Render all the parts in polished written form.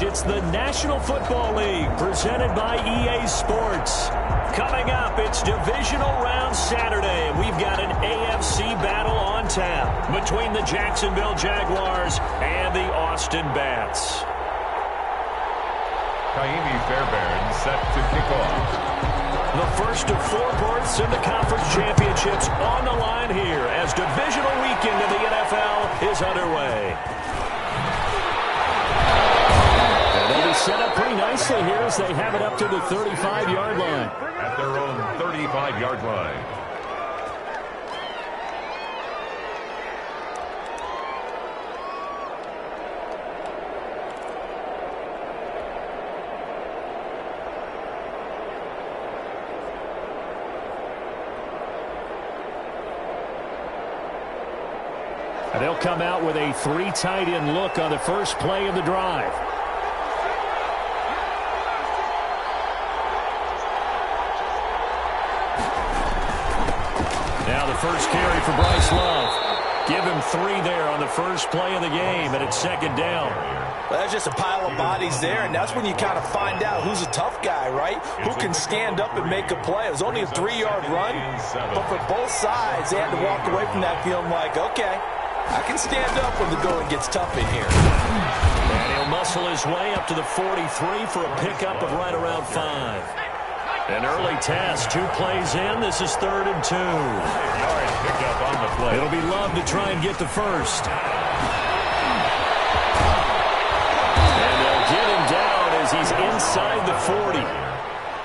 It's the National Football League presented by EA Sports. Coming up, it's Divisional Round Saturday. We've got an AFC battle on tap between the Jacksonville Jaguars and the Austin Bats. Kaimi Fairbairn set to kick off. The first of 4 berths in the conference championships on the line here as divisional weekend in the NFL is underway. And they'll be set up pretty nicely here as they have it up to the 35-yard line. At their own 35-yard line. They'll come out with a 3 tight end look on the first play of the drive. Now the first carry for Bryce Love. Give him 3 there on the first play of the game, and it's second down. Well, that's just a pile of bodies there, and that's when you kind of find out who's a tough guy, right? Who can stand up and make a play. It was only a 3-yard run, but for both sides, they had to walk away from that feeling like, okay, I can stand up when the going gets tough in here. And he'll muscle his way up to the 43 for a pickup of right around 5. An early test, 2 plays in. This is 3rd and 2. Yard pickup on the play. It'll be Love to try and get the first. And they'll get him down as he's inside the 40.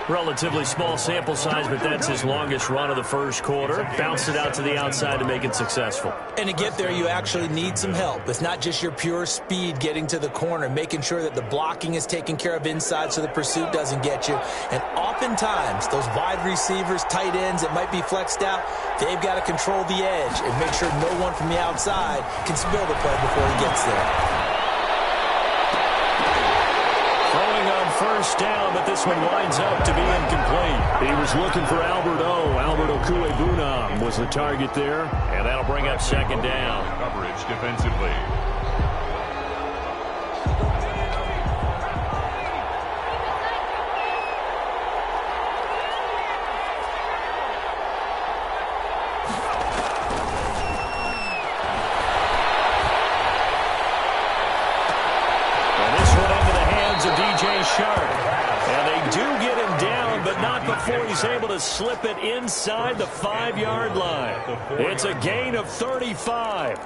Relatively small sample size, but that's his longest run of the first quarter. Bounced it out to the outside to make it successful. And to get there, you actually need some help. It's not just your pure speed getting to the corner, making sure that the blocking is taken care of inside so the pursuit doesn't get you. And oftentimes, those wide receivers, tight ends that might be flexed out, they've got to control the edge and make sure no one from the outside can spill the play before he gets there. First down, but this one winds up to be incomplete. He was looking for Albert Okuebunam was the target there, and that'll bring up second down. Coverage defensively. And they do get him down, but not before he's able to slip it inside the 5-yard line. It's a gain of 35.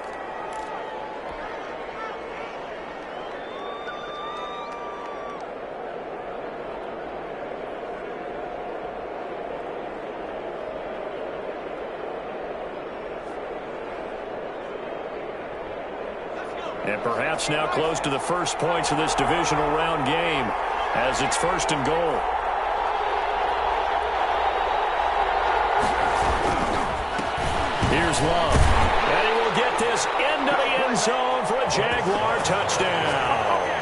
And perhaps now close to the first points of this divisional round game as it's 1st and goal. Here's Love. And he will get this into the end zone for a Jaguar touchdown.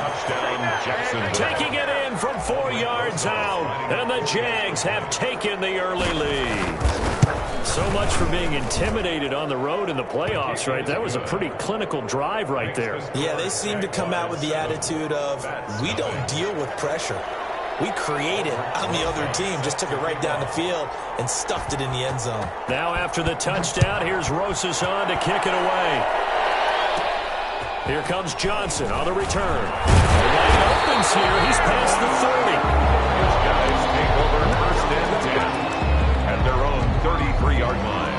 Touchdown, Jacksonville. Taking it in from 4 yards out. And the Jags have taken the early lead. So much for being intimidated on the road in the playoffs, right? That was a pretty clinical drive right there. Yeah, they seem to come out with the attitude of, we don't deal with pressure. We create it on the other team. Just took it right down the field and stuffed it in the end zone. Now after the touchdown, here's Rosas on to kick it away. Here comes Johnson on the return. The lane opens here. He's past the 30. These guys take over 1st and 10 at their own 33-yard line.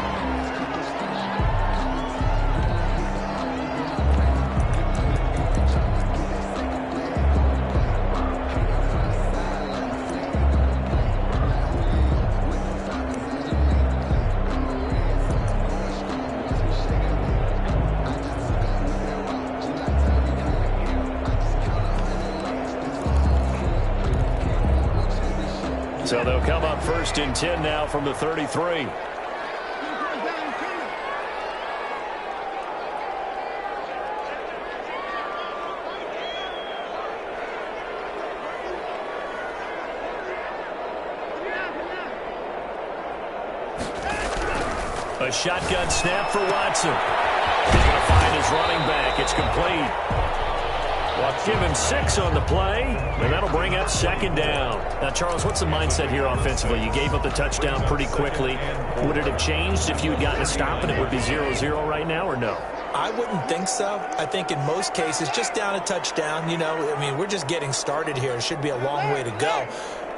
So they'll come up 1st and 10 now from the 33. A shotgun snap for Watson. He's going to find his running back. It's complete. Give him 6 on the play, and that'll bring up 2nd down. Now, Charles, what's the mindset here offensively? You gave up the touchdown pretty quickly. Would it have changed if you had gotten a stop and it would be 0-0 right now, or no? I wouldn't think so. I think in most cases, just down a touchdown, we're just getting started here. It should be a long way to go.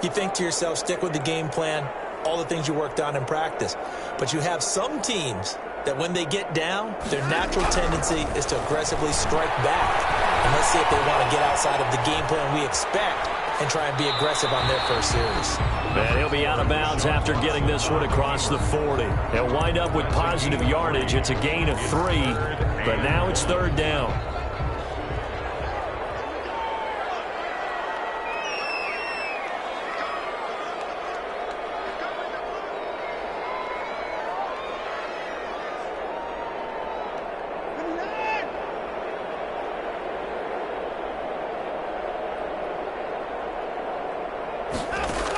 You think to yourself, stick with the game plan, all the things you worked on in practice. But you have some teams that when they get down, their natural tendency is to aggressively strike back. And let's see if they want to get outside of the game plan we expect and try and be aggressive on their first series. And he'll be out of bounds after getting this one across the 40. He'll wind up with positive yardage. It's a gain of 3, but now it's 3rd down.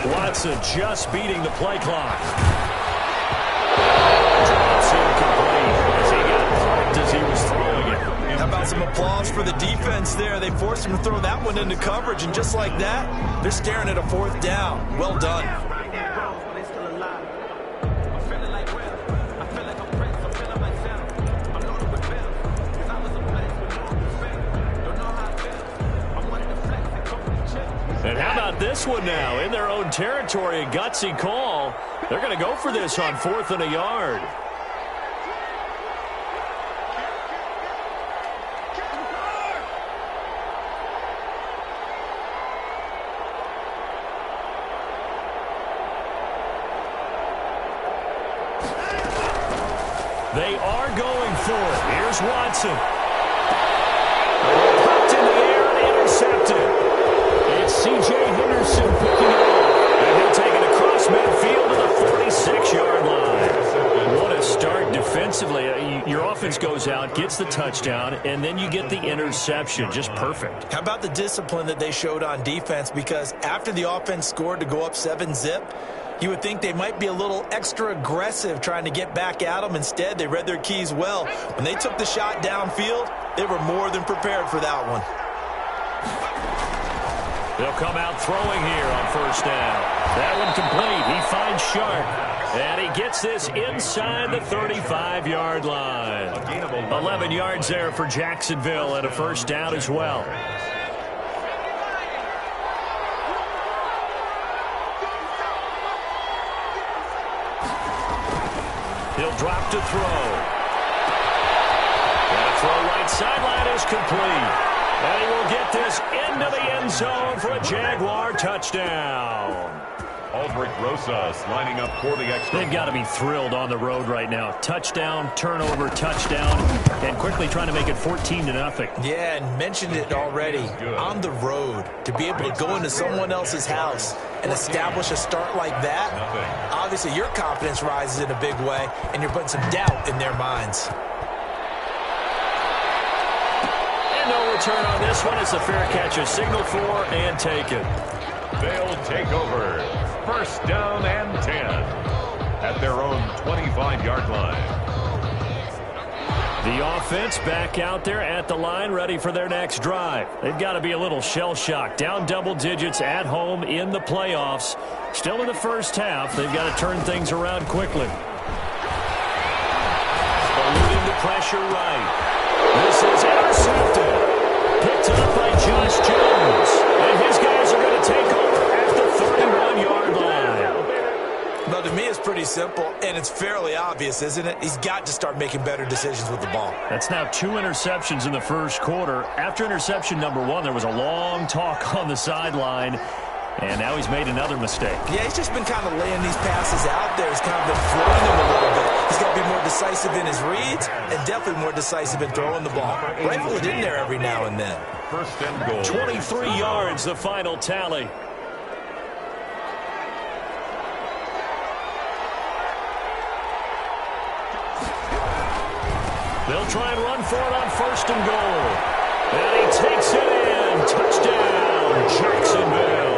Watson just beating the play clock. Drops incomplete as he got parked as he was throwing it. How about some applause for the defense there? They forced him to throw that one into coverage, and just like that, they're staring at a 4th down. Well done. And how about this one now? In their own territory, a gutsy call. They're going to go for this on 4th and a yard. They are going for it. Here's Watson. Popped in the air and intercepted. It's C.J. Henderson picking it up. And he'll take it across midfield to the 46-yard line. What a start defensively. Your offense goes out, gets the touchdown, and then you get the interception. Just perfect. How about the discipline that they showed on defense? Because after the offense scored to go up 7-zip, you would think they might be a little extra aggressive trying to get back at them. Instead, they read their keys well. When they took the shot downfield, they were more than prepared for that one. They'll come out throwing here on 1st down. That one complete. He finds Sharp. And he gets this inside the 35-yard line. 11 yards there for Jacksonville and a 1st down as well. He'll drop to throw. And a throw right sideline is complete. And he will get this into the end zone for a Jaguar touchdown. Aldrich Rosas lining up for the extra. They've got to be thrilled on the road right now. Touchdown, turnover, touchdown, and quickly trying to make it 14-0. Yeah, and mentioned it already. On the road, to be able to go into someone else's house and establish a start like that, obviously your confidence rises in a big way, and you're putting some doubt in their minds. No return on this one. It's a fair catch, a signal for and taken. They'll take over. 1st down and 10 at their own 25-yard line. The offense back out there at the line, ready for their next drive. They've got to be a little shell-shocked. Down double digits at home in the playoffs. Still in the 1st half. They've got to turn things around quickly. Eluding the pressure right. This is intercepted. Picked up by Josh Jones. And his guys are going to take over at the 31-yard line. Well, to me, it's pretty simple, and it's fairly obvious, isn't it? He's got to start making better decisions with the ball. That's now 2 interceptions in the 1st quarter. After interception number 1, there was a long talk on the sideline. And now he's made another mistake. Yeah, he's just been kind of laying these passes out there. He's kind of been throwing them a little bit. He's got to be more decisive in his reads and definitely more decisive in throwing the ball. Rifle it in there every now and then. 1st and goal. 23 yards, the final tally. They'll try and run for it on 1st and goal. And he takes it in. Touchdown, Jacksonville.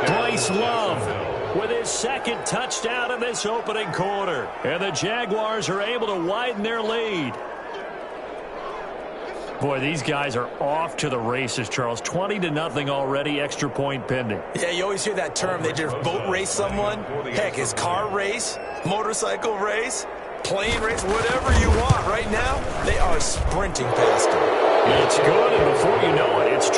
Bryce Love with his 2nd touchdown in this opening quarter. And the Jaguars are able to widen their lead. Boy, these guys are off to the races, Charles. 20-0 already, extra point pending. Yeah, you always hear that term. They just boat race someone. Heck, it's car race, motorcycle race, plane race, whatever you want. Right now, they are sprinting past them. It's good, and before you know it, it's 21-0.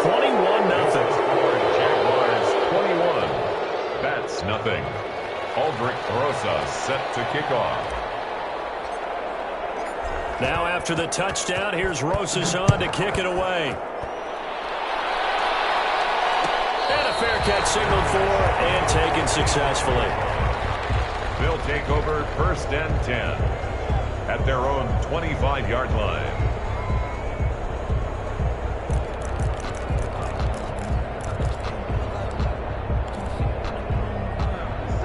Jaguars 21. That's nothing. Aldrich Rosa set to kick off. Now after the touchdown, here's Rosas on to kick it away. And a fair catch signaled for and taken successfully. They'll take over 1st and 10 at their own 25-yard line.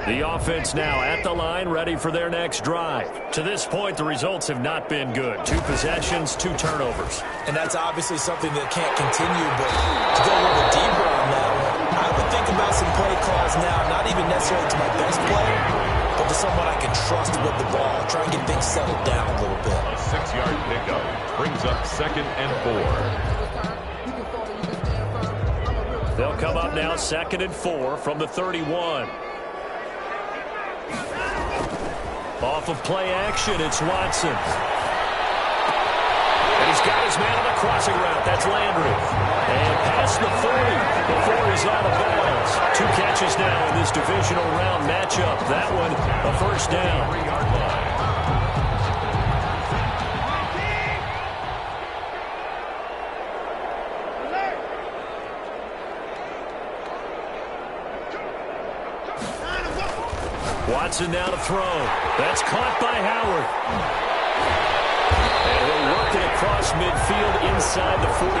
The offense now at the line, ready for their next drive. To this point, the results have not been good. 2 possessions, 2 turnovers. And that's obviously something that can't continue, but to go a little bit deeper on that one, I would think about some play calls now, not even necessarily to my best player, but to someone I can trust with the ball. Try and get things settled down a little bit. A 6-yard pickup brings up 2nd and 4. They'll come up now 2nd and 4 from the 31. Off of play action, it's Watson. And he's got his man on the crossing route. That's Landry. And past the 40 before he's out of bounds. 2 catches now in this divisional round matchup. That one, a first down. 3-yard line. Watson now to throw. That's caught by Howard. And he'll work it across midfield inside the 45.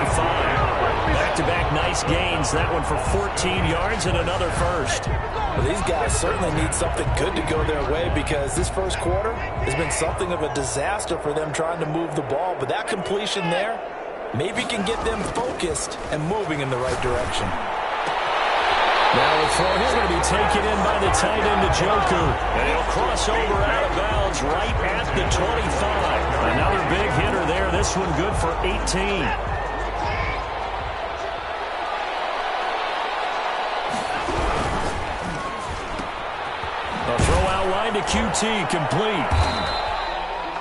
Back-to-back nice gains. That one for 14 yards and another first. Well, these guys certainly need something good to go their way because this first quarter has been something of a disaster for them trying to move the ball. But that completion there maybe can get them focused and moving in the right direction. Now the throw here going to be taken in by the tight end, Njoku. And he'll cross over out of bounds right at the 25. Another big hitter there. This one good for 18. A throw out line to QT, complete.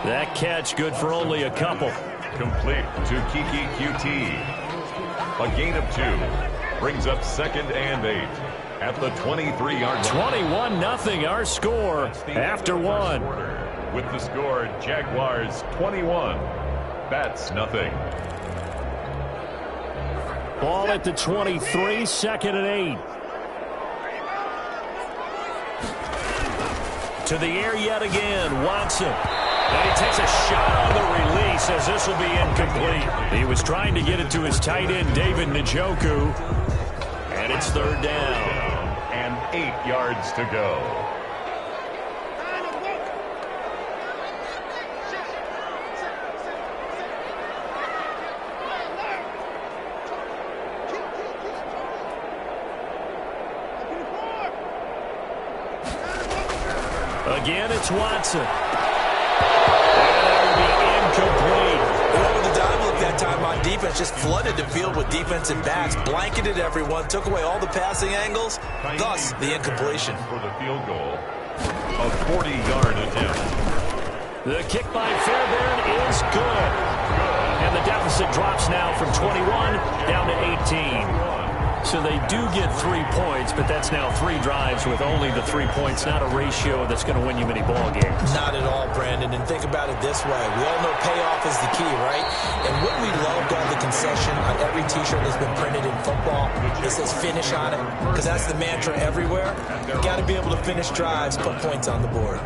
That catch good for only a couple. Complete to Kiki QT. A gain of 2. Brings up 2nd and 8 at the 23-yard line. 21-0 our score after 1. With the score, Jaguars 21. That's nothing. Ball at the 23, 2nd and 8. To the air yet again, Watson. And he takes a shot on the release as this will be incomplete. He was trying to get it to his tight end, David Njoku. And it's 3rd down. And 8 yards to go. Again, it's Watson. And that will be incomplete. Over the dime look that time on defense, just flooded the field with defensive backs, blanketed everyone, took away all the passing angles, thus the incompletion. For the field goal, a 40-yard attempt. The kick by Fairbairn is good. And the deficit drops now from 21 down to 18. So they do get 3 points, but that's now 3 drives with only the 3 points, not a ratio that's going to win you many ball games. Not at all, Brandon. And think about it this way. We all know payoff is the key, right? And what we loved on the concession on every T-shirt that's been printed in football, it says finish on it, because that's the mantra everywhere. You got to be able to finish drives, put points on the board.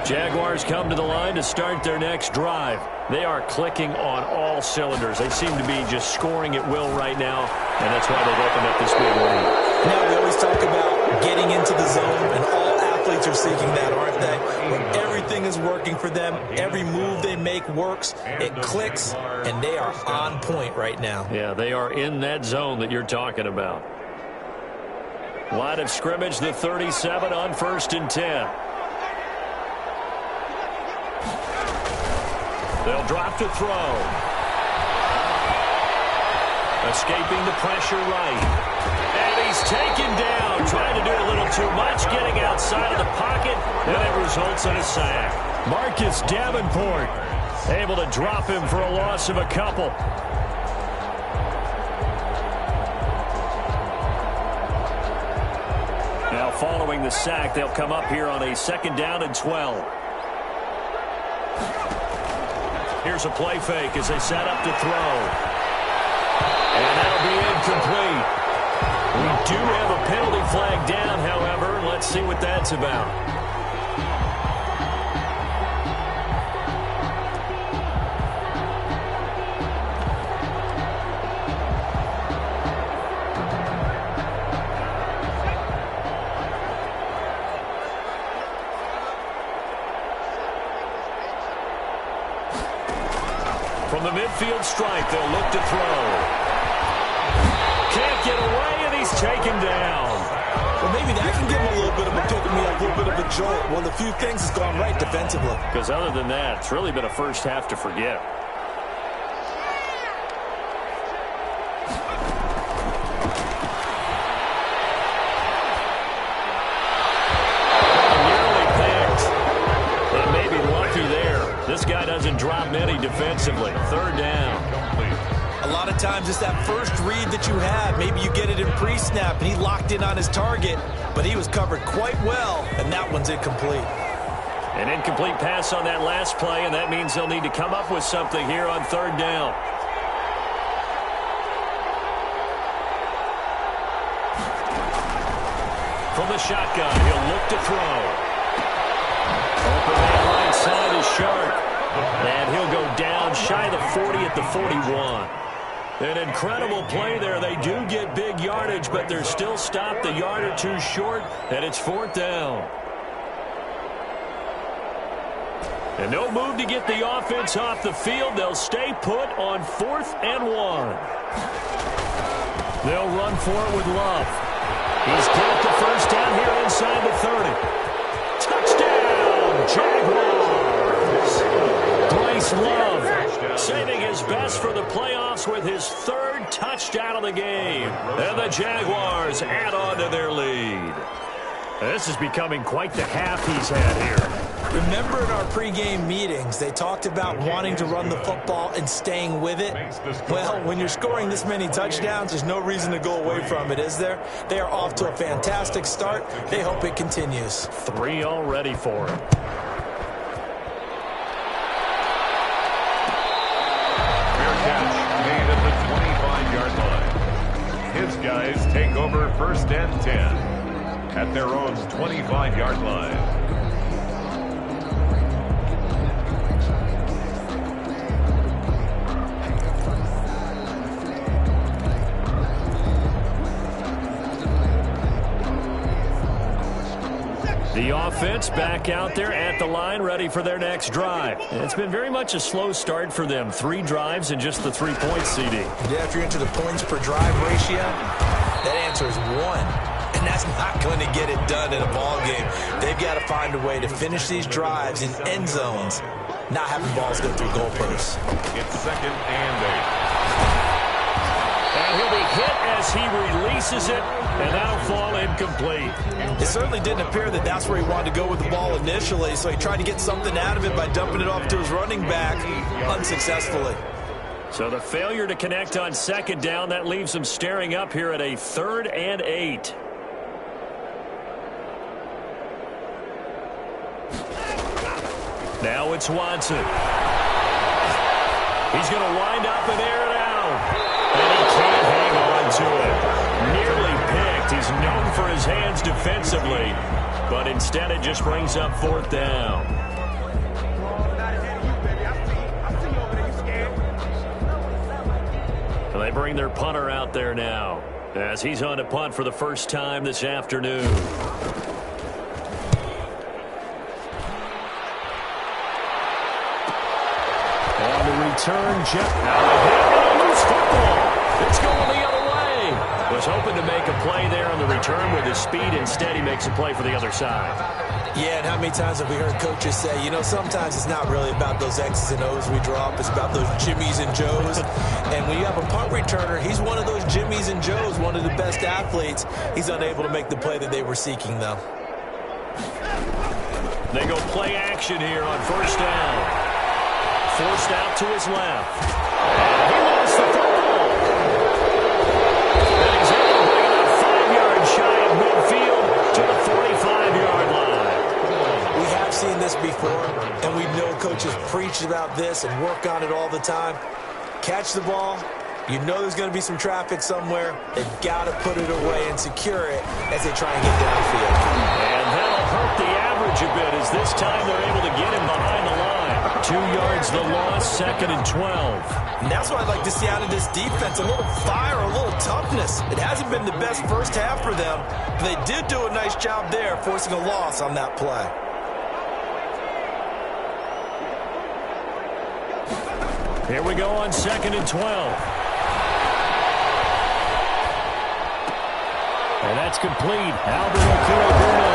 Jaguars come to the line to start their next drive. They are clicking on all cylinders. They seem to be just scoring at will right now, and that's why they've opened up this big lead. Now, we always talk about getting into the zone, and all athletes are seeking that, aren't they? When everything is working for them, every move they make works, it clicks, and they are on point right now. Yeah, they are in that zone that you're talking about. Line of scrimmage, the 37 on 1st and 10. They'll drop to throw. Escaping the pressure right. And he's taken down. Trying to do a little too much. Getting outside of the pocket. And it results in a sack. Marcus Davenport able to drop him for a loss of a couple. Now following the sack, they'll come up here on a 2nd down and 12. Here's a play fake as they set up to throw. And that'll be incomplete. We do have a penalty flag down, however. Let's see what that's about. From the midfield stripe, they'll look to throw. Can't get away, and he's taken down. Well, maybe that can give him a little bit of a pick-me-up, a little bit of a jolt. Well, the few things has gone right defensively. Because other than that, it's really been a first half to forget. This guy doesn't drop many defensively. 3rd down. A lot of times it's that first read that you have. Maybe you get it in pre-snap, and he locked in on his target, but he was covered quite well, and that one's incomplete. An incomplete pass on that last play, and that means they'll need to come up with something here on 3rd down. From the shotgun, he'll look to throw. Open man right side is Sharp. And he'll go down shy of the 40 at the 41. An incredible play there. They do get big yardage, but they're still stopped a yard or two short, and it's 4th down. And no move to get the offense off the field. They'll stay put on 4th and 1. They'll run for it with Love. He's got the first down here inside the 30. Touchdown, Jaguars! Bryce Love saving his best for the playoffs with his 3rd touchdown of the game. And the Jaguars add on to their lead. This is becoming quite the half he's had here. Remember in our pregame meetings, they talked about wanting to run the football and staying with it? Well, when you're scoring this many touchdowns, there's no reason to go away from it, is there? They are off to a fantastic start. They hope it continues. 3 already for him. Made at the 25-yard line. His guys take over 1st and 10 at their own 25-yard line. The offense back out there at the line, ready for their next drive. It's been very much a slow start for them. 3 drives and just the 3 points, CD. Yeah, if you're into the points per drive ratio, that answer is 1. And that's not going to get it done in a ball game. They've got to find a way to finish these drives in end zones, not having balls go through goalposts. It's 2nd and 8. And he'll be hit as he releases it, and that'll fall incomplete. It certainly didn't appear that that's where he wanted to go with the ball initially, so he tried to get something out of it by dumping it off to his running back unsuccessfully. So the failure to connect on 2nd down, that leaves him staring up here at a 3rd and 8. Now it's Watson. He's going to wind up and air it out. And he can't hang on to it. Nearly picked. He's known for his hands defensively, but instead it just brings up 4th down. And they bring their punter out there now as he's on to punt for the first time this afternoon. On the return, Jeff. Now they hit a loose football. It's going the other way. Was hoping to make a play there on the return with his speed. Instead, he makes a play for the other side. Yeah, and how many times have we heard coaches say, you know, sometimes it's not really about those X's and O's we drop. It's about those Jimmies and Joes. And when you have a punt returner, he's one of those Jimmies and Joes, one of the best athletes. He's unable to make the play that they were seeking, though. They go play action here on first down. Forced out to his left. And he lost the football. And he's able to bring it up 5 yards shy of midfield to the 45-yard line. We have seen this before, and we know coaches preach about this and work on it all the time. Catch the ball. You know there's going to be some traffic somewhere. They've got to put it away and secure it as they try and get downfield. And that'll hurt the average a bit as this time they're able to get him behind the line. 2 yards the loss, 2nd and 12. And that's what I'd like to see out of this defense, a little fire, a little toughness. It hasn't been the best first half for them, but they did do a nice job there forcing a loss on that play. Here we go on 2nd and 12. And that's complete. Albert Okura-Bruno.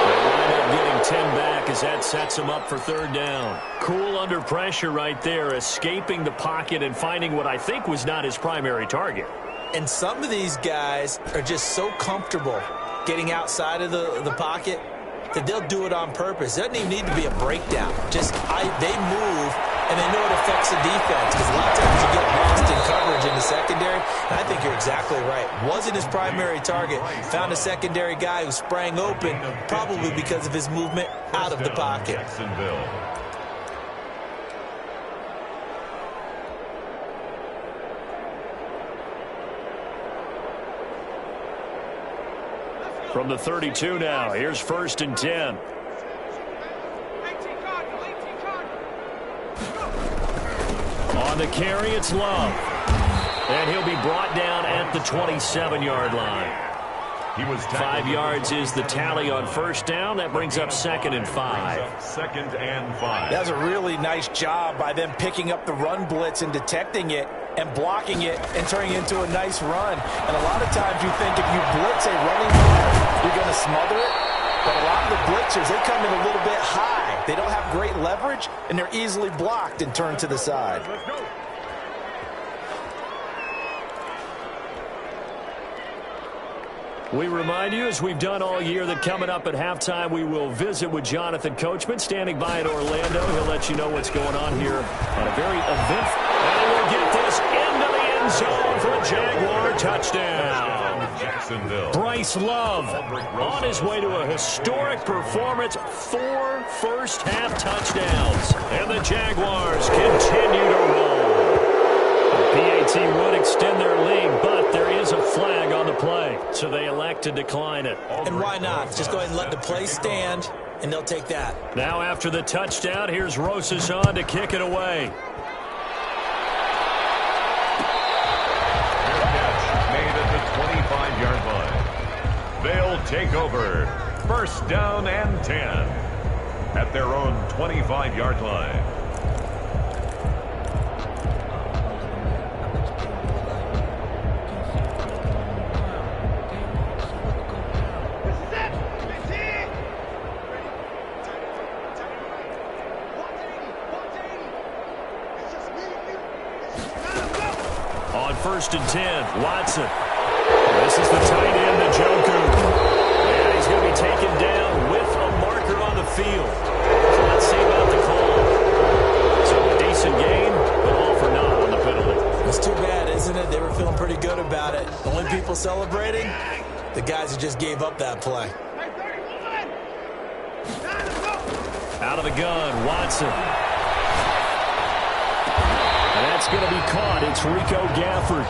They wind up getting 10 back as that sets him up for 3rd down. Cool under pressure right there, escaping the pocket and finding what I think was not his primary target. And some of these guys are just so comfortable getting outside of the pocket that they'll do it on purpose. It doesn't even need to be a breakdown. Just they move, and they know it affects the defense because a lot of times you get lost in coverage in the secondary. And I think you're exactly right. Wasn't his primary target. Found a secondary guy who sprang open, probably because of his movement out of the pocket. From the 32 now, here's 1st and 10. On the carry, it's Love. And he'll be brought down at the 27-yard line. 5 yards is the tally on 1st down. That brings up 2nd and 5. 2nd and 5. That was a really nice job by them picking up the run blitz and detecting it and blocking it and turning it into a nice run. And a lot of times you think if you blitz a running back, you're going to smother it. But a lot of the blitzers, they come in a little bit high. They don't have great leverage, and they're easily blocked and turned to the side. We remind you, as we've done all year, that coming up at halftime, we will visit with Jonathan Coachman, standing by in Orlando. He'll let you know what's going on here on a very eventful. And we'll get this into the end zone for a Jaguar touchdown. Jacksonville. Bryce Love on his way to a historic performance, 4 first-half touchdowns. And the Jaguars continue to roll. PAT would extend their lead, but there is a flag on the play, so they elect to decline it. And why not? Just go ahead and let the play stand, and they'll take that. Now after the touchdown, here's Rosas on to kick it away. Made at the 25-yard line. They'll take over 1st down and 10 at their own 25-yard line. On 1st and 10, Watson. This is the tight end, Njoku. And he's going to be taken down with a marker on the field. So let's see about the call. So a decent game, but all for naught on the penalty. It's too bad, isn't it? They were feeling pretty good about it. The only people celebrating, the guys who just gave up that play. Out of the gun, Watson. And that's going to be caught. It's Rico Gafford.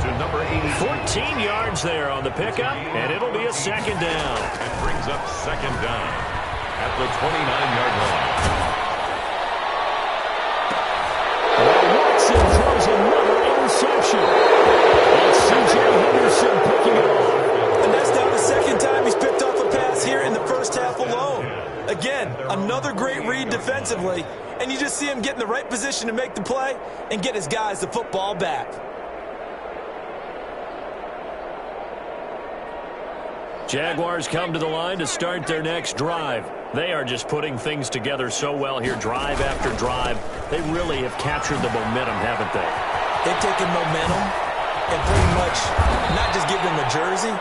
To number 14 yards there on the pickup, and it'll be a 2nd down. It brings up 2nd down at the 29-yard line. Watson throws another interception. It's C.J. Henderson picking it off. And that's now the 2nd time he's picked off a pass here in the first half alone. Again, another great read defensively, and you just see him get in the right position to make the play and get his guys the football back. Jaguars come to the line to start their next drive. They are just putting things together so well here, drive after drive. They really have captured the momentum, haven't they? They've taken momentum and pretty much not just give them a jersey,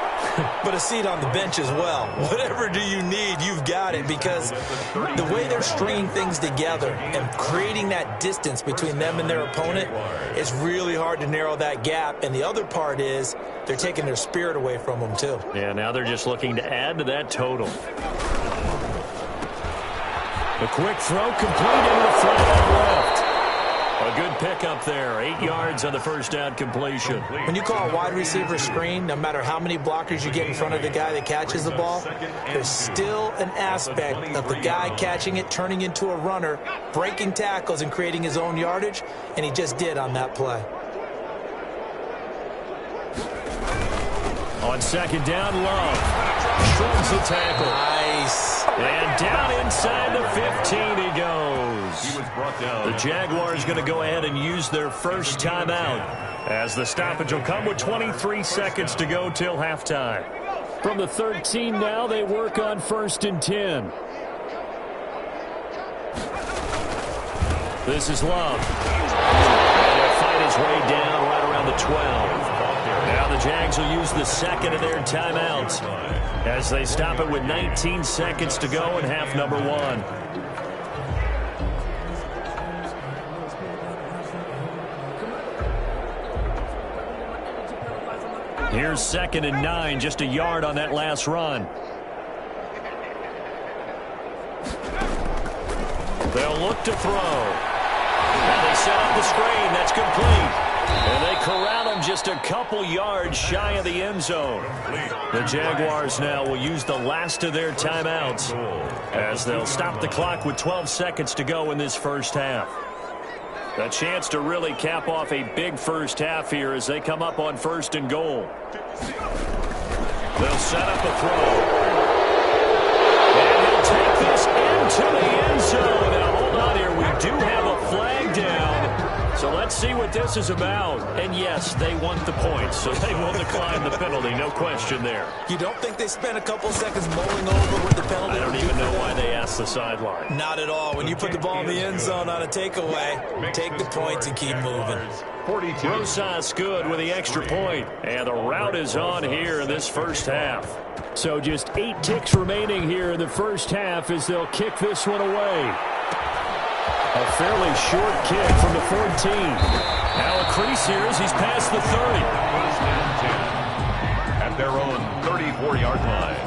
but a seat on the bench as well. Whatever do you need, you've got it, because the way they're stringing things together and creating that distance between them and their opponent, it's really hard to narrow that gap. And the other part is they're taking their spirit away from them, too. Yeah, now they're just looking to add to that total. A quick throw complete into the flat out left. A good pickup there. 8 yards on the first down completion. When you call a wide receiver screen, no matter how many blockers you get in front of the guy that catches the ball, there's still an aspect of the guy catching it, turning into a runner, breaking tackles and creating his own yardage, and he just did on that play. On second down, Love shrugs the tackle. Nice. And down inside the 15 he goes. He was brought down. The Jaguars going to go ahead and use their first timeout, as the stoppage will come with 23 seconds to go till halftime. From the 13 now, they work on 1st and 10. This is Love. And he'll fight his way down right around the 12. Now the Jags will use the second of their timeouts as they stop it with 19 seconds to go in half number 1. Here's 2nd and 9, just a yard on that last run. They'll look to throw. And they set up the screen. That's complete. And they corral him just a couple yards shy of the end zone. The Jaguars now will use the last of their timeouts as they'll stop the clock with 12 seconds to go in this first half. A chance to really cap off a big first half here as they come up on 1st and goal. They'll set up a throw. And he'll take this into the end zone. Now, hold on here. We do have a flag down. So let's see what this is about. And yes, they want the points, so they will decline the penalty. No question there. You don't think they spent a couple seconds mulling over what the penalty? I don't even know why they asked the sideline. Not at all. When you put the ball in the end zone on a takeaway, take the points and keep moving. 42. Rosas good with the extra point. And the route is on here in this first half. So just 8 ticks remaining here in the first half as they'll kick this one away. A fairly short kick from the 14. Now a crease here as he's past the 30. First and 10 at their own 34-yard line.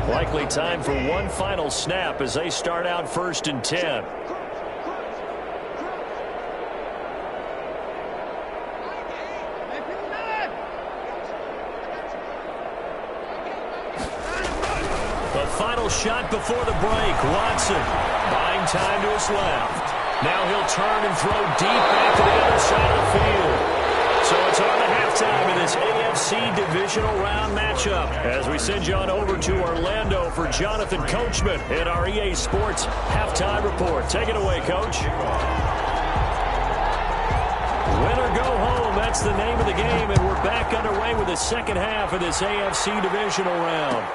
Likely time for one final snap as they start out 1st and 10. Final shot before the break. Watson buying time to his left. Now he'll turn and throw deep back to the other side of the field. So it's on to halftime in this AFC divisional round matchup as we send you on over to Orlando for Jonathan Coachman in our EA Sports halftime report. Take it away, Coach. Win or go home, that's the name of the game, and we're back underway with the second half of this AFC divisional round.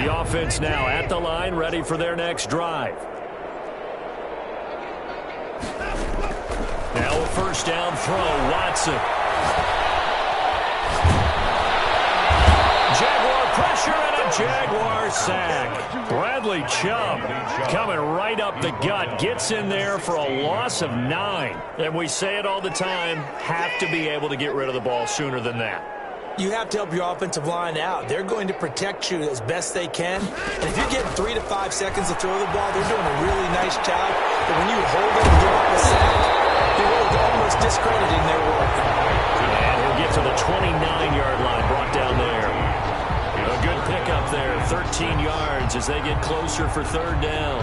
Offense now at the line, ready for their next drive. Now a first down throw, Watson. Jaguar pressure and a Jaguar sack. Bradley Chubb coming right up the gut, gets in there for a loss of 9. And we say it all the time, have to be able to get rid of the ball sooner than that. You have to help your offensive line out. They're going to protect you as best they can. And if you're getting 3 to 5 seconds to throw the ball, they're doing a really nice job. But when you hold it and give up a sack, you're almost discrediting their work. And we'll get to the 29-yard line, brought down there. A good pickup there, 13 yards as they get closer for third down.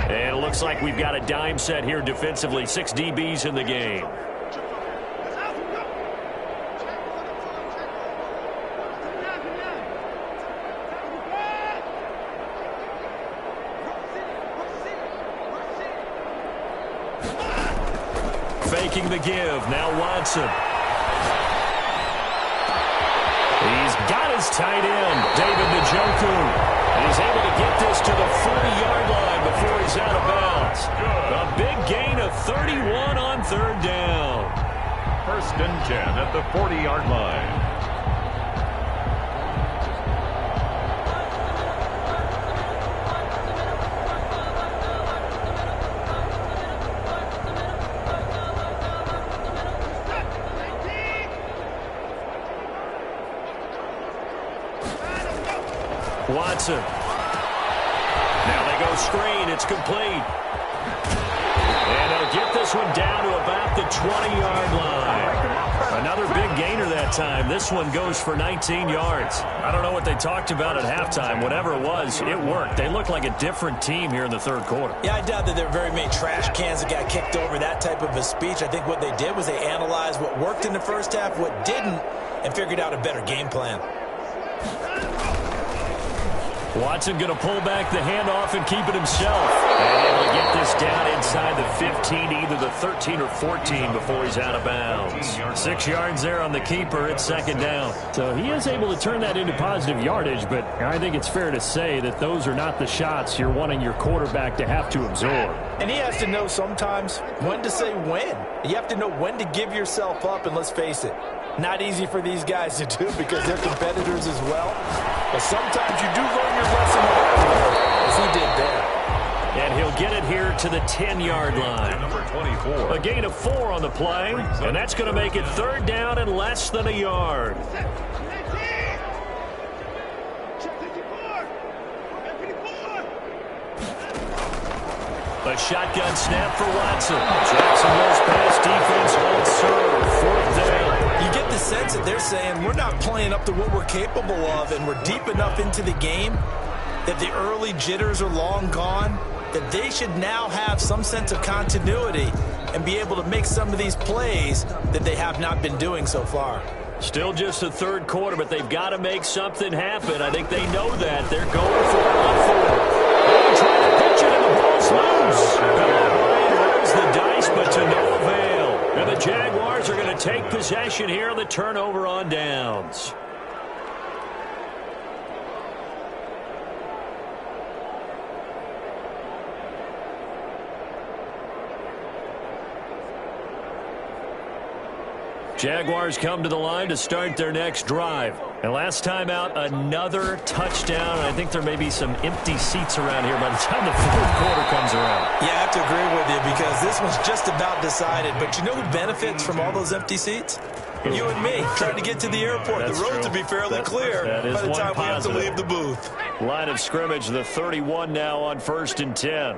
And it looks like we've got a dime set here defensively. 6 DBs in the game. Faking the give. Now Watson. He's got his tight end, David Njoku. And he's able to get this to the 40-yard line before he's out of bounds. A big gain of 31 on third down. 1st and 10 at the 40-yard line. Watson. Now they go screen. It's complete. And they'll get this one down to about the 20-yard line. Another big gainer that time. This one goes for 19 yards. I don't know what they talked about at halftime. Whatever it was, it worked. They look like a different team here in the third quarter. Yeah, I doubt that there were very many trash cans that got kicked over, that type of a speech. I think what they did was they analyzed what worked in the first half, what didn't, and figured out a better game plan. Watson going to pull back the handoff and keep it himself. And able to get this down inside the 15, either the 13 or 14 before he's out of bounds. 6 yards there on the keeper. It's second down. So he is able to turn that into positive yardage, but I think it's fair to say that those are not the shots you're wanting your quarterback to have to absorb. And he has to know sometimes when to say when. You have to know when to give yourself up, and let's face it, not easy for these guys to do because they're competitors as well. But sometimes you do learn your lesson as he did there. And he'll get it here to the 10-yard line. Number 24. A gain of 4 on the play, and that's going to make it third down and less than a yard. A shotgun snap for Watson. Jacksonville's pass defense holds serve. Fourth down. You get the sense that they're saying we're not playing up to what we're capable of, and we're deep enough into the game that the early jitters are long gone, that they should now have some sense of continuity and be able to make some of these plays that they have not been doing so far. Still just the third quarter, but they've got to make something happen. I think they know that. They're going for it on 4. They're trying to pitch it, and the ball's loose. Rolls the dice, but to no avail. And the Jaguars are going to take possession here on the turnover on downs. Jaguars come to the line to start their next drive. And last time out, another touchdown. I think there may be some empty seats around here by the time the fourth quarter comes around. Yeah, I have to agree with you because this one's just about decided. But you know who benefits from all those empty seats? You and me, trying to get to the airport. That's the roads true. will be fairly clear by the time we have to leave the booth. Line of scrimmage, the 31 now on 1st and 10.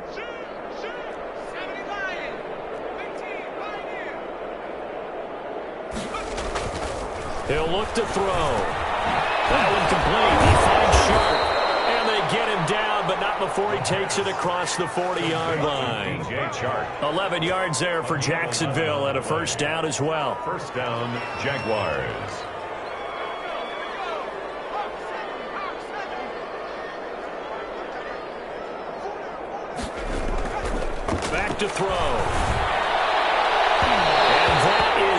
He'll look to throw. That one complete. He finds Sharp. And they get him down, but not before he takes it across the 40-yard line. 11 yards there for Jacksonville and a first down as well. First down, Jaguars. Back to throw.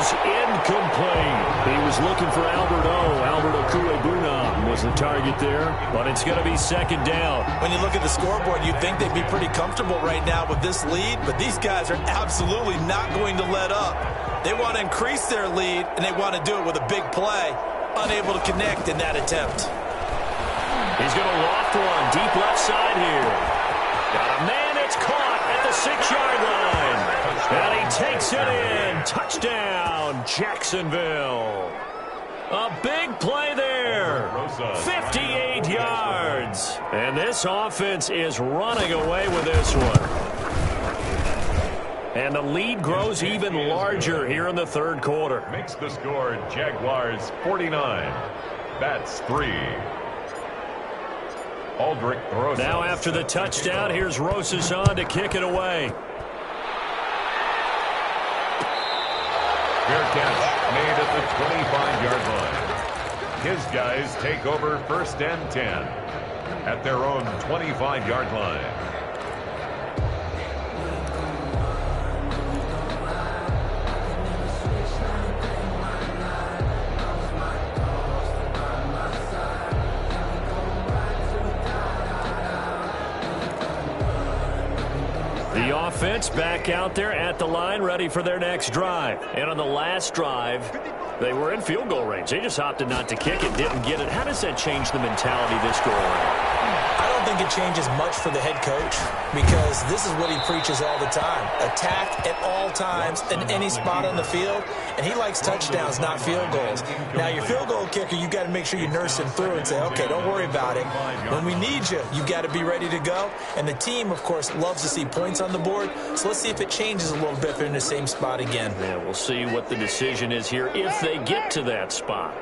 Incomplete. He was looking for Albert Okuebuna was the target there, but it's going to be second down. When you look at the scoreboard, you'd think they'd be pretty comfortable right now with this lead, but these guys are absolutely not going to let up. They want to increase their lead, and they want to do it with a big play. Unable to connect in that attempt. He's going to loft one deep left side here. Got a man, it's caught at the 6-yard line. And he takes it in. Touchdown, Jacksonville. A big play there. 58 yards. And this offense is running away with this one. And the lead grows even larger here in the third quarter. Makes the score Jaguars 49. That's 3. Aldrich throws. Now after the touchdown, here's Rosas on to kick it away. Fair catch made at the 25-yard line. His guys take over 1st and 10 at their own 25-yard line. The offense back out there at the line, ready for their next drive. And on the last drive, they were in field goal range. They just opted not to kick it, didn't get it. How does that change the mentality this go around? I don't think it changes much for the head coach because this is what he preaches all the time. Attack at all times in any spot on the field, and he likes touchdowns, not field goals. Now, your field goal kicker, you got to make sure you nurse him through and say, okay, don't worry about it. When we need you, you got to be ready to go. And the team, of course, loves to see points on the board, so let's see if it changes a little bit if they're in the same spot again. Yeah, we'll see what the decision is here if they get to that spot.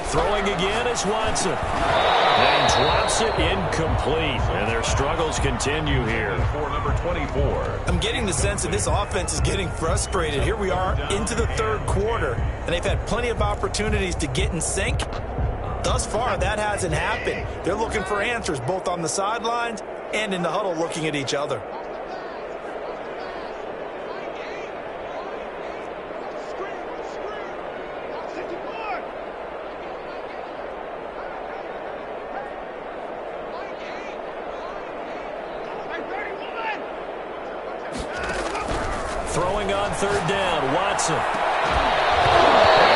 Throwing again is Watson. And drops it incomplete. And their struggles continue here. For number 24. I'm getting the sense that this offense is getting frustrated. Here we are into the third quarter, and they've had plenty of opportunities to get in sync. Thus far, that hasn't happened. They're looking for answers both on the sidelines and in the huddle looking at each other. Throwing on third down, Watson. And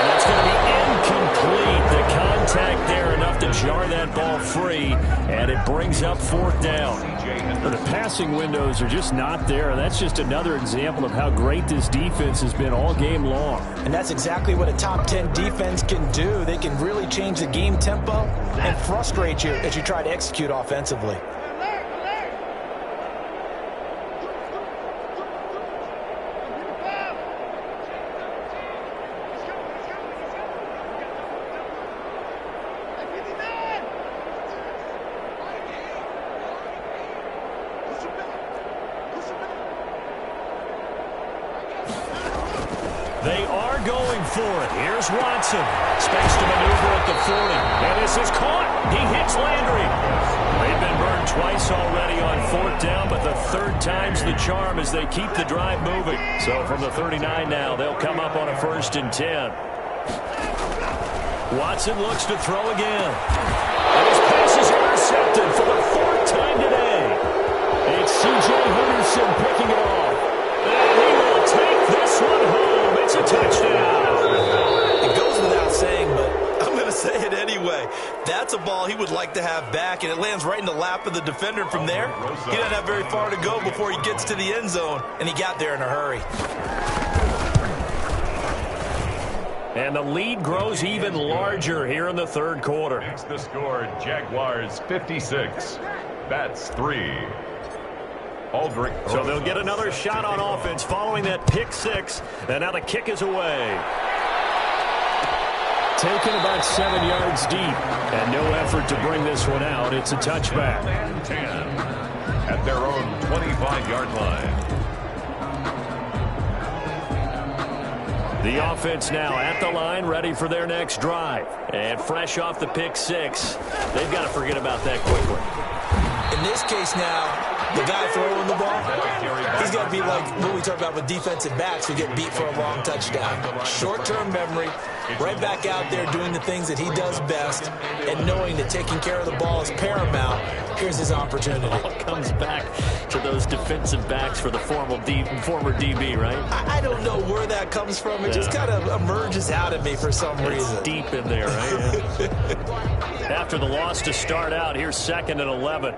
that's going to be incomplete. The contact there enough to jar that ball free, and it brings up 4th down. But the passing windows are just not there. That's just another example of how great this defense has been all game long. And that's exactly what a top 10 defense can do. They can really change the game tempo and frustrate you as you try to execute offensively. They are going for it. Here's Watson. Space to maneuver at the 40. And this is caught. He hits Landry. They've been burned twice already on 4th down, but the 3rd time's the charm as they keep the drive moving. So from the 39 now, they'll come up on a 1st and 10. Watson looks to throw again. And his pass is intercepted for the 4th time today. It's C.J. Henderson picking it off. And he will take this one home. It's a touchdown. It goes without saying, but I'm going to say it anyway. That's a ball he would like to have back, and it lands right in the lap of the defender from there. He doesn't have very far to go before he gets to the end zone, and he got there in a hurry. And the lead grows even larger here in the third quarter. Makes the score Jaguars 56. That's 3. Aldrich. So they'll get another shot on offense following that pick 6. And now the kick is away. Taken about 7 yards deep. And no effort to bring this one out. It's a touchback. 10 at their own 25-yard line. The offense now at the line, ready for their next drive. And fresh off the pick 6. They've got to forget about that quickly. In this case now, the guy throwing the ball, he's got to be like what we talk about with defensive backs who get beat for a long touchdown. Short-term memory, right back out there doing the things that he does best, and knowing that taking care of the ball is paramount. Here's his opportunity. It all comes back to those defensive backs for the former DB, right? I don't know where that comes from. It just kind of emerges out of me for some reason. It's deep in there, right? After the loss to start out, here's 2nd and 11.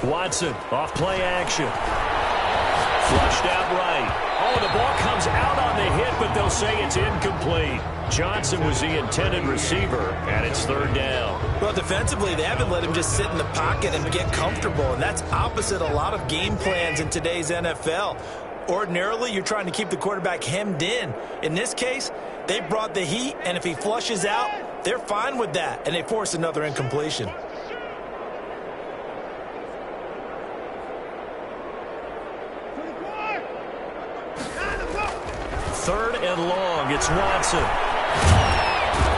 Watson off play action. Flushed out right. Oh, the ball comes out on the hit, but they'll say it's incomplete. Johnson was the intended receiver, and it's third down. Well, defensively, they haven't let him just sit in the pocket and get comfortable, and that's opposite a lot of game plans in today's NFL. Ordinarily, you're trying to keep the quarterback hemmed in. In this case, they brought the heat, and if he flushes out, they're fine with that, and they force another incompletion. Third and long, it's Watson.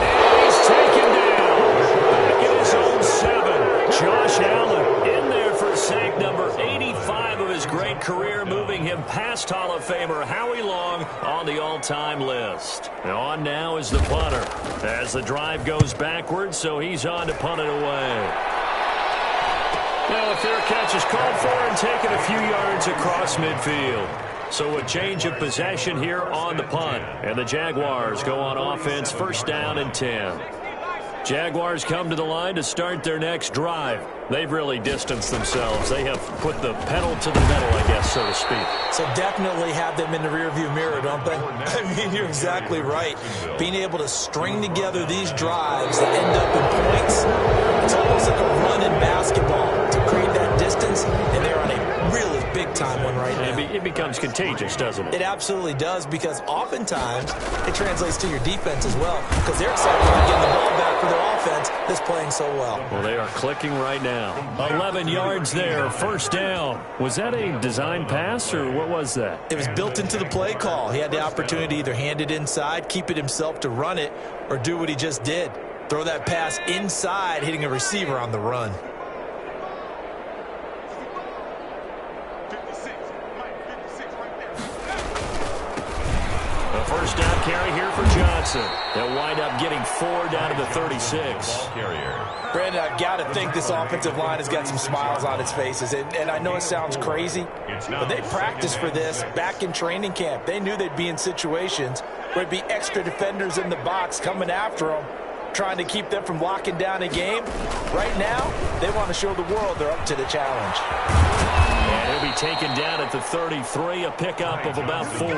And he's taken down. Back in his own 7. Josh Allen in there for sack number 85 of his great career, moving him past Hall of Famer Howie Long on the all-time list. And on now is the punter as the drive goes backwards, so he's on to punt it away. Now a fair catch is called for and taken a few yards across midfield. So a change of possession here on the punt. And the Jaguars go on offense, first down and 10. Jaguars come to the line to start their next drive. They've really distanced themselves. They have put the pedal to the metal, I guess, so to speak. So definitely have them in the rearview mirror, don't they? I mean, you're exactly right. Being able to string together these drives that end up in points, it's almost like a run in basketball to create that distance, and they're on a really big-time one right now. It becomes contagious, doesn't it? It absolutely does, because oftentimes it translates to your defense as well, because they're excited about getting the ball back for their offense that's playing so well. Well, they are clicking right now. 11 yards there, first down. Was that a design pass, or what was that? It was built into the play call. He had the opportunity to either hand it inside, keep it himself to run it, or do what he just did. Throw that pass inside, hitting a receiver on the run. First down carry here for Johnson. They'll wind up getting 4 down to the 36. Brandon, I've got to think this offensive line has got some smiles on its faces. And I know it sounds crazy, but they practiced for this back in training camp. They knew they'd be in situations where it'd be extra defenders in the box coming after them, trying to keep them from locking down a game. Right now, they want to show the world they're up to the challenge. And he'll be taken down at the 33, a pickup of about 4.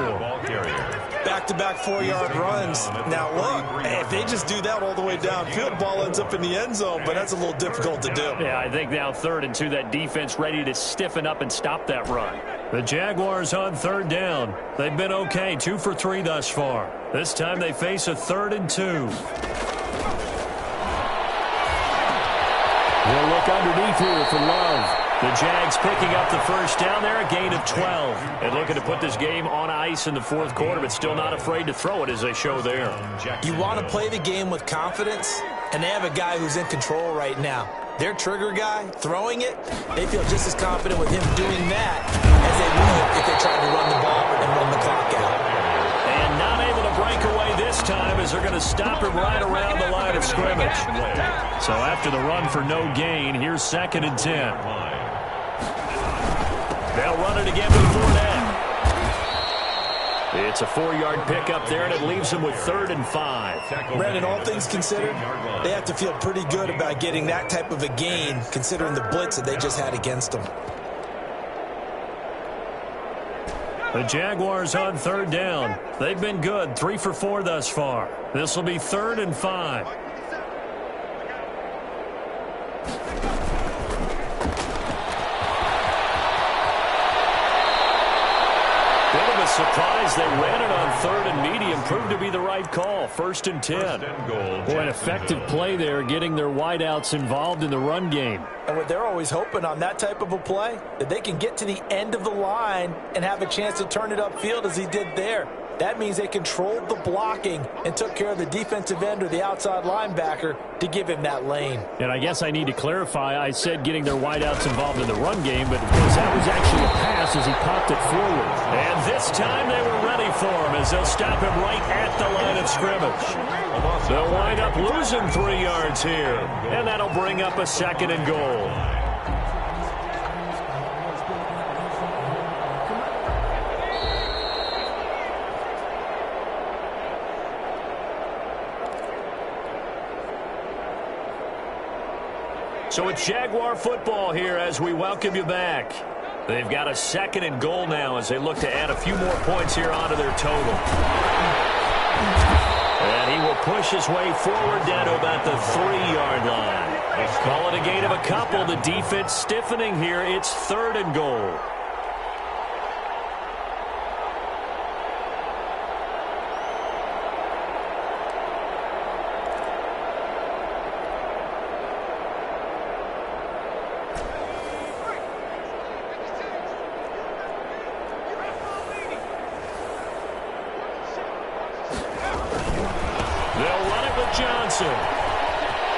Back-to-back 4-yard runs. Now, look, if they just do that all the way downfield, ball ends up in the end zone, but that's a little difficult to do. Yeah, I think now 3rd and 2, that defense ready to stiffen up and stop that run. The Jaguars on 3rd down. They've been okay, 2 for 3 thus far. This time they face a 3rd and 2. We'll look underneath here for Love. The Jags picking up the first down there, a gain of 12. And looking to put this game on ice in the 4th quarter, but still not afraid to throw it as they show there. You want to play the game with confidence, and they have a guy who's in control right now. Their trigger guy, throwing it, they feel just as confident with him doing that as they would if they tried to run the ball and run the clock out. And not able to break away this time as they're going to stop him right around the line of scrimmage. So after the run for no gain, here's 2nd and 10. They'll run it again with 4 down. It's a 4-yard pickup there, and it leaves them with 3rd and 5. Brandon, all things considered, they have to feel pretty good about getting that type of a gain, considering the blitz that they just had against them. The Jaguars on 3rd down. They've been good, 3 for 4 thus far. This will be 3rd and 5. Surprise, they ran it on 3rd and medium. Proved to be the right call. 1st and 10. Boy, an effective play there, getting their wideouts involved in the run game. And what they're always hoping on that type of a play, that they can get to the end of the line and have a chance to turn it upfield as he did there. That means they controlled the blocking and took care of the defensive end or the outside linebacker to give him that lane. And I guess I need to clarify, I said getting their wideouts involved in the run game, but of course that was actually a pass as he popped it forward. And this time they were ready for him as they'll stop him right at the line of scrimmage. They'll wind up losing 3 yards here, and that'll bring up a 2nd and goal. So it's Jaguar football here as we welcome you back. They've got a 2nd and goal now as they look to add a few more points here onto their total. And he will push his way forward down to about the 3-yard line. Call it a gain of a couple. The defense stiffening here. It's 3rd and goal.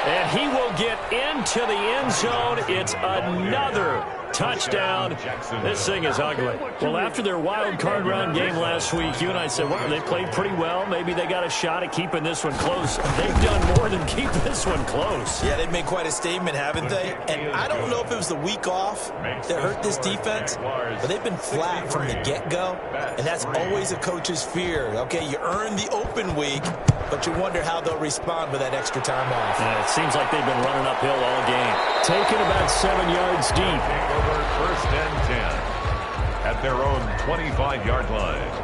And he will get into the end zone. It's another touchdown. This thing is ugly. Well, after their wild card round game last week, you and I said, well, they played pretty well. Maybe they got a shot at keeping this one close. They've done more than keep this one close. Yeah, they've made quite a statement, haven't they? And I don't know if it was the week off that hurt this defense, but they've been flat from the get-go, and that's always a coach's fear. Okay, you earn the open week, but you wonder how they'll respond with that extra time off. Yeah, it seems like they've been running uphill all game. Taken about 7 yards deep. Over 1st and 10 at their own 25-yard line.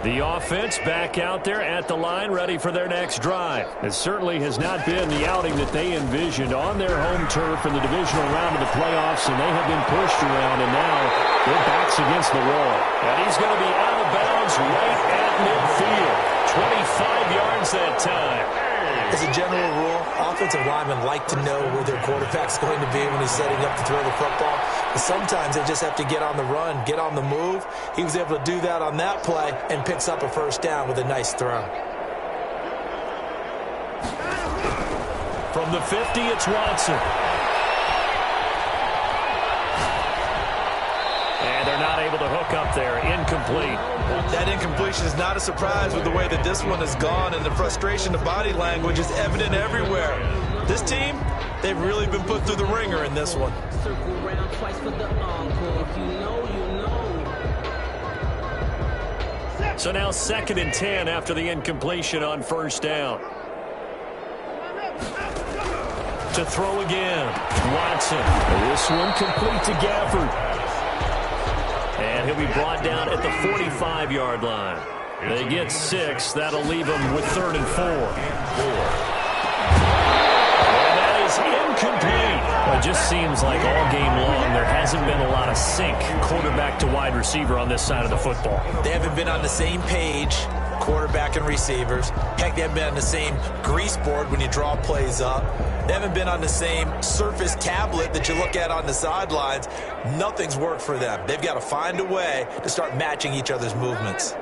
The offense back out there at the line, ready for their next drive. It certainly has not been the outing that they envisioned on their home turf in the divisional round of the playoffs, and they have been pushed around, and now their backs against the wall. And he's going to be out of bounds right at midfield. 25 yards that time. As a general rule, offensive linemen like to know where their quarterback's going to be when he's setting up to throw the football. But sometimes they just have to get on the run, get on the move. He was able to do that on that play and picks up a 1st down with a nice throw. From the 50, it's Watson. And they're not able to hook up there. Incomplete. That incompletion is not a surprise with the way that this one has gone, and the frustration, the body language is evident everywhere. This team, they've really been put through the ringer in this one. So now 2nd and 10 after the incompletion on 1st down. To throw again, Watson. This one complete to Gafford. And he'll be brought down at the 45-yard line. They get 6. That'll leave them with 3rd and 4. And that is incomplete. Well, it just seems like all game long there hasn't been a lot of sync quarterback to wide receiver on this side of the football. They haven't been on the same page, quarterback and receivers. Heck, they haven't been on the same grease board when you draw plays up. They haven't been on the same Surface tablet that you look at on the sidelines. Nothing's worked for them. They've got to find a way to start matching each other's movements.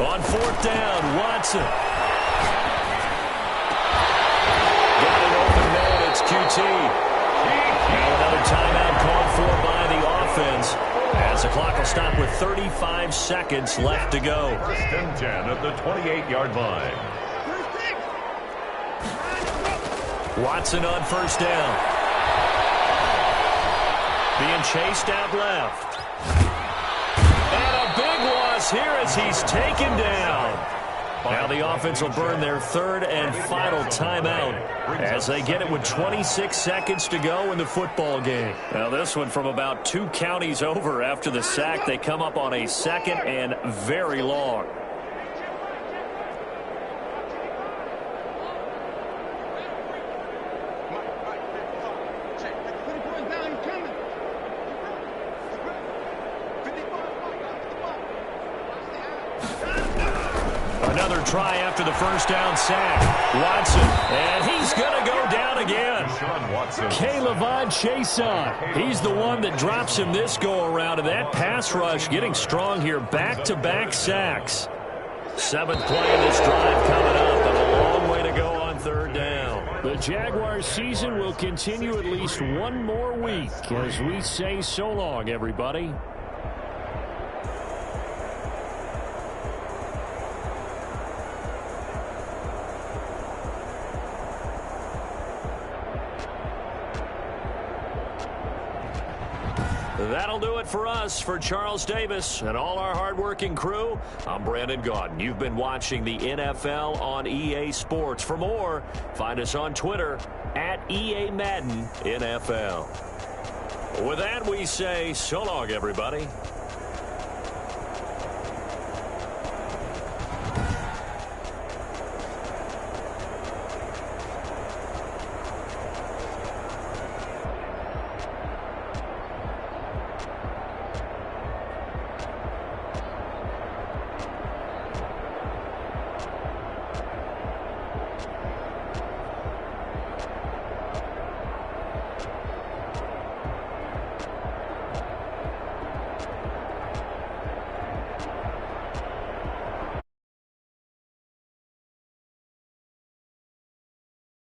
On 4th down, Watson. QT. Now another timeout called for by the offense as the clock will stop with 35 seconds left to go. 1st and 10 at the 28-yard line. Watson on 1st down. Being chased out left. And a big loss here as he's taken down. Now the offense will burn their 3rd and final timeout as they get it with 26 seconds to go in the football game. Now this one from about 2 counties over after the sack. They come up on a 2nd and very long. Another try after the 1st down sack. Watson, and he's going to go down again. Caleb Chason. He's the one that drops him this go-around, and that pass rush getting strong here. Back-to-back sacks. 7th play of this drive coming up, and a long way to go on 3rd down. The Jaguars season will continue at least one more week as we say so long, everybody. That'll do it for us. For Charles Davis and all our hardworking crew, I'm Brandon Gaudin. You've been watching the NFL on EA Sports. For more, find us on Twitter at EA Madden NFL. With that, we say so long, everybody.